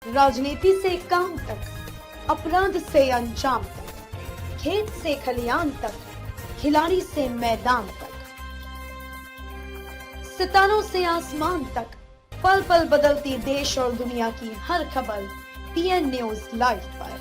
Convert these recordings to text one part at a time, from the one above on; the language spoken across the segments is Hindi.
राजनीति से काम तक, अपराध से अंजाम तक, खेत से खलियान तक, खिलाड़ी से मैदान तक, सितारों से आसमान तक, पल पल बदलती देश और दुनिया की हर खबर पीएन न्यूज लाइव पर।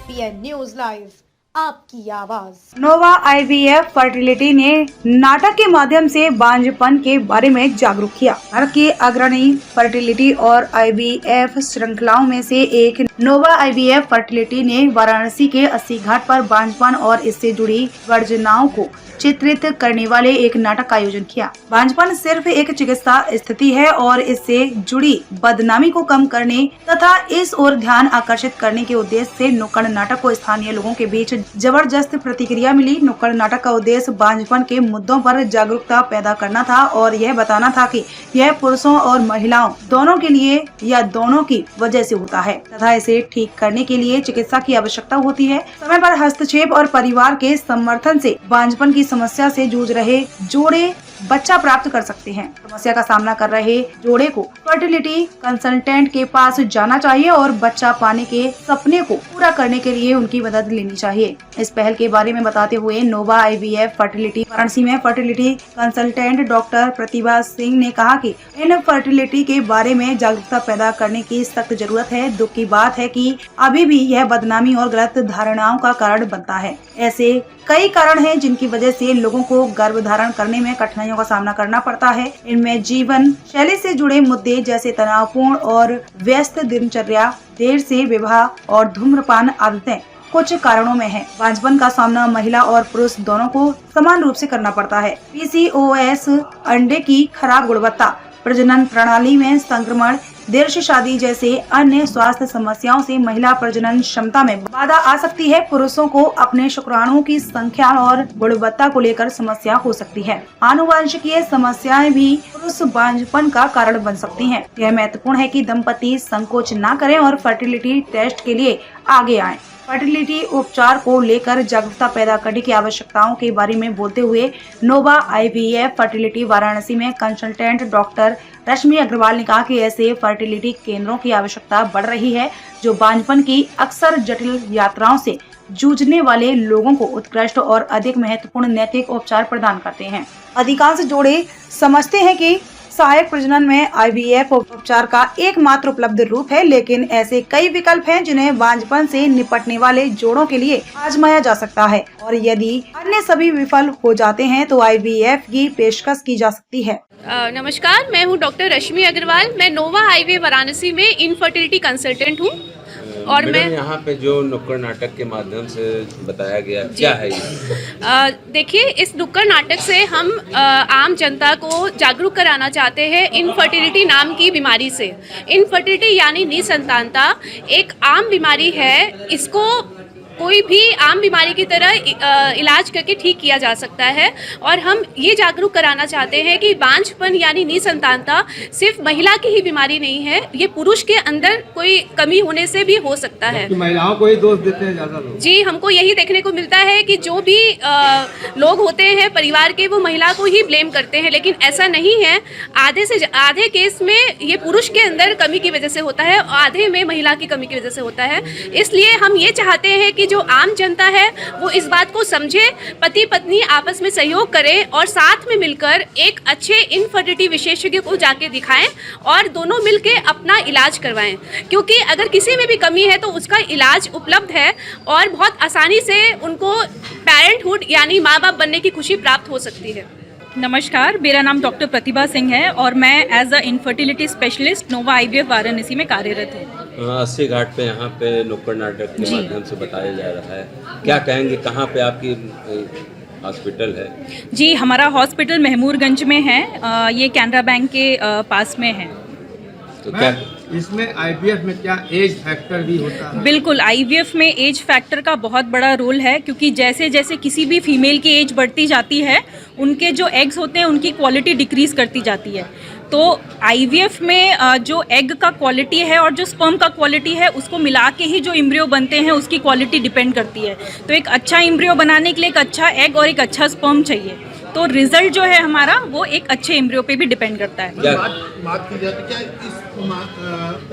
पीएन न्यूज लाइव, आपकी आवाज। नोवा आईवीएफ फर्टिलिटी ने नाटक के माध्यम से बांझपन के बारे में जागरूक किया। भारत की अग्रणी फर्टिलिटी और आईवीएफ श्रृंखलाओं में से एक नोवा आईवीएफ फर्टिलिटी ने वाराणसी के 80 घाट पर बांझपन और इससे जुड़ी वर्जनाओं को चित्रित करने वाले एक नाटक का आयोजन किया। बांझपन सिर्फ एक चिकित्सा स्थिति है और इससे जुड़ी बदनामी को कम करने तथा इस ओर ध्यान आकर्षित करने के उद्देश्य से नुक्कड़ नाटक को स्थानीय लोगों के बीच जबरदस्त प्रतिक्रिया मिली। नुक्कड़ नाटक का उद्देश्य बांझपन के मुद्दों पर जागरूकता पैदा करना था और यह बताना था कि यह पुरुषों और महिलाओं दोनों के लिए या दोनों की वजह से होता है तथा इसे ठीक करने के लिए चिकित्सा की आवश्यकता होती है। समय पर हस्तक्षेप और परिवार के समर्थन से बांझपन की समस्या से जूझ रहे जोड़े बच्चा प्राप्त कर सकते हैं। समस्या का सामना कर रहे जोड़े को फर्टिलिटी कंसल्टेंट के पास जाना चाहिए और बच्चा पाने के सपने को पूरा करने के लिए उनकी मदद लेनी चाहिए। इस पहल के बारे में बताते हुए नोवा आईवीएफ फर्टिलिटी वाराणसी में fertility consultant doctor Pratibha Singh ने कहा कि इन फर्टिलिटी के बारे में जागरूकता पैदा करने की सख्त जरूरत है। दुख की बात है कि अभी भी यह बदनामी और गलत धारणाओं का कारण बनता है। ऐसे कई कारण हैं जिनकी वजह से लोगों को गर्भ धारण करने में कठिनाइयों का सामना करना पड़ता है। इनमें जीवन शैली से जुड़े मुद्दे जैसे तनावपूर्ण और व्यस्त दिनचर्या, देर से विवाह और धूम्रपान आदतें कुछ कारणों में है। बांझपन का सामना महिला और पुरुष दोनों को समान रूप से करना पड़ता है। पीसीओएस, अंडे की खराब गुणवत्ता, प्रजनन प्रणाली में संक्रमण, देर से शादी जैसे अन्य स्वास्थ्य समस्याओं से महिला प्रजनन क्षमता में बाधा आ सकती है। पुरुषों को अपने शुक्राणुओं की संख्या और गुणवत्ता को लेकर समस्या हो सकती है। आनुवंशिकीय समस्याएं भी पुरुष बांझपन का कारण बन सकती हैं। यह महत्वपूर्ण है कि दंपति संकोच न करें और फर्टिलिटी टेस्ट के लिए आगे आएं। फर्टिलिटी उपचार को लेकर जागरूकता पैदा करने की आवश्यकताओं के बारे में बोलते हुए नोवा आईवीएफ फर्टिलिटी वाराणसी में कंसल्टेंट डॉक्टर रश्मि अग्रवाल ने कहा कि ऐसे फर्टिलिटी केंद्रों की आवश्यकता बढ़ रही है जो बांझपन की अक्सर जटिल यात्राओं से जूझने वाले लोगों को उत्कृष्ट और अधिक महत्वपूर्ण नैतिक उपचार प्रदान करते हैं। अधिकांश जोड़े समझते हैं कि सहायक प्रजनन में आईवीएफ उपचार का एकमात्र उपलब्ध रूप है, लेकिन ऐसे कई विकल्प हैं जिन्हें बांझपन से निपटने वाले जोड़ों के लिए आजमाया जा सकता है और यदि अन्य सभी विफल हो जाते हैं तो आईवीएफ की पेशकश की जा सकती है। नमस्कार, मैं हूं डॉक्टर रश्मि अग्रवाल। मैं नोवा आईवीएफ वाराणसी में इनफर्टिलिटी कंसल्टेंट हूं और मैं यहाँ पे जो नुक्कड़ नाटक के माध्यम से बताया गया क्या है ये? देखिए, इस नुक्कड़ नाटक से हम आम जनता को जागरूक कराना चाहते हैं इनफर्टिलिटी नाम की बीमारी से। इनफर्टिलिटी यानी निसंतानता एक आम बीमारी है। इसको कोई भी आम बीमारी की तरह इलाज करके ठीक किया जा सकता है और हम ये जागरूक कराना चाहते हैं कि बांझपन यानी निसंतानता सिर्फ महिला की ही बीमारी नहीं है, ये पुरुष के अंदर कोई कमी होने से भी हो सकता है। महिलाओं को ही दोष देते हैं ज़्यादा लोग। जी, हमको यही देखने को मिलता है कि जो भी लोग होते हैं परिवार के, वो महिला को ही ब्लेम करते हैं, लेकिन ऐसा नहीं है। आधे केस में ये पुरुष के अंदर कमी की वजह से होता है, आधे में महिला की कमी की वजह से होता है। इसलिए हम ये चाहते हैं कि जो आम जनता है वो इस बात को समझे, पति पत्नी आपस में सहयोग करें और साथ में मिलकर एक अच्छे इनफर्टिलिटी विशेषज्ञ को जाके दिखाएं और दोनों मिलके अपना इलाज करवाएं, क्योंकि अगर किसी में भी कमी है तो उसका इलाज उपलब्ध है और बहुत आसानी से उनको पेरेंटहुड यानी माँ बाप बनने की खुशी प्राप्त हो सकती है। नमस्कार, मेरा नाम डॉक्टर प्रतिभा सिंह है और मैं as a infertility specialist Nova IVF Varanasi में कार्यरत हूँ। 80 घाट पे यहाँ पे नुक्कड़ नाटक के माध्यम से बताया जा रहा है, क्या कहेंगे, कहाँ पे आपकी हॉस्पिटल है? जी, हमारा हॉस्पिटल महमूरगंज में है। ये कैनरा बैंक के पास में है। तो क्या इसमें आईवीएफ में क्या एज फैक्टर भी होता है? बिल्कुल, आईवीएफ में एज फैक्टर का बहुत बड़ा रोल है, क्योंकि जैसे जैसे किसी भी फीमेल की एज बढ़ती जाती है उनके जो एग्स होते हैं उनकी क्वालिटी डिक्रीज करती जाती है। तो आईवीएफ में जो एग का क्वालिटी है और जो स्पर्म का क्वालिटी है उसको मिला के ही जो एम्ब्रियो बनते हैं उसकी क्वालिटी डिपेंड करती है। तो एक अच्छा एम्ब्रियो बनाने के लिए एक अच्छा एग और एक अच्छा स्पर्म चाहिए। तो रिजल्ट जो है हमारा वो एक अच्छे एम्ब्रियो पे भी डिपेंड करता है। क्या बात की जाती क्या इस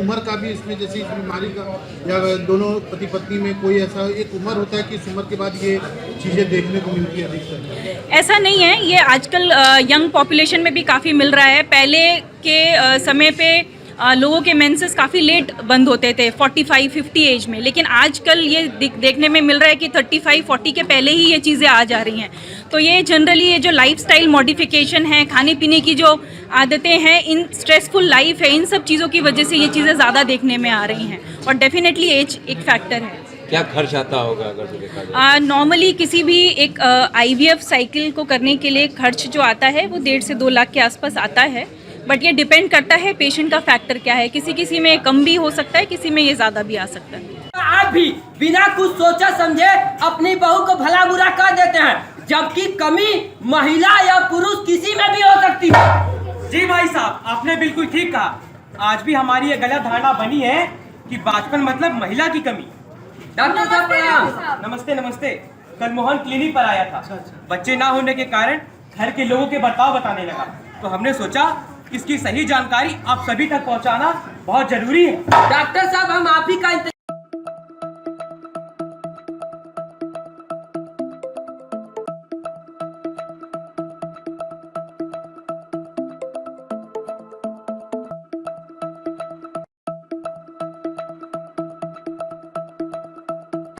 उम्र का भी इसमें, जैसे इस बीमारी का या दोनों पति पत्नी में कोई ऐसा एक उम्र होता है कि इस उम्र के बाद ये चीज़ें देखने को मिलती है अधिकतर? ऐसा नहीं है, ये आजकल यंग पॉपुलेशन में भी काफ़ी मिल रहा है। पहले के समय पे लोगों के मेंसेस काफ़ी लेट बंद होते थे 45-50 एज में, लेकिन आजकल ये देखने में मिल रहा है कि 35-40 के पहले ही ये चीज़ें आ जा रही हैं। तो ये जनरली ये जो लाइफस्टाइल मॉडिफिकेशन है, खाने पीने की जो आदतें हैं, इन स्ट्रेसफुल लाइफ है, इन सब चीज़ों की वजह से ये चीज़ें ज़्यादा देखने में आ रही हैं और डेफिनेटली एज एक फैक्टर है। क्या खर्च आता होगा अगर से देखा जाए? नॉर्मली किसी भी एक IVF साइकिल को करने के लिए खर्च जो आता है वो 1.5 से 2 लाख के आसपास आता है, बट ये डिपेंड करता है पेशेंट का फैक्टर क्या है। किसी में कम भी हो सकता है, किसी में ये ज़्यादा भी आ सकता है। आप भी बिना कुछ सोचा समझे अपनी बहू को भला बुरा कर देते हैं, जबकि कमी महिला या पुरुष किसी में भी हो सकती है। जी भाई साहब, आपने बिल्कुल ठीक कहा। आज भी हमारी ये गलत धारणा बनी है कि बाचपन मतलब महिला की कमी। डॉक्टर साहब प्रणाम। नमस्ते नमस्ते। कल मोहन क्लिनिक पर आया था। बच्चे ना होने के कारण घर के लोगों के बर्ताव बताने लगा, तो हमने सोचा इसकी सही जानकारी आप सभी तक पहुंचाना बहुत जरूरी है। डॉक्टर साहब हम आप ही का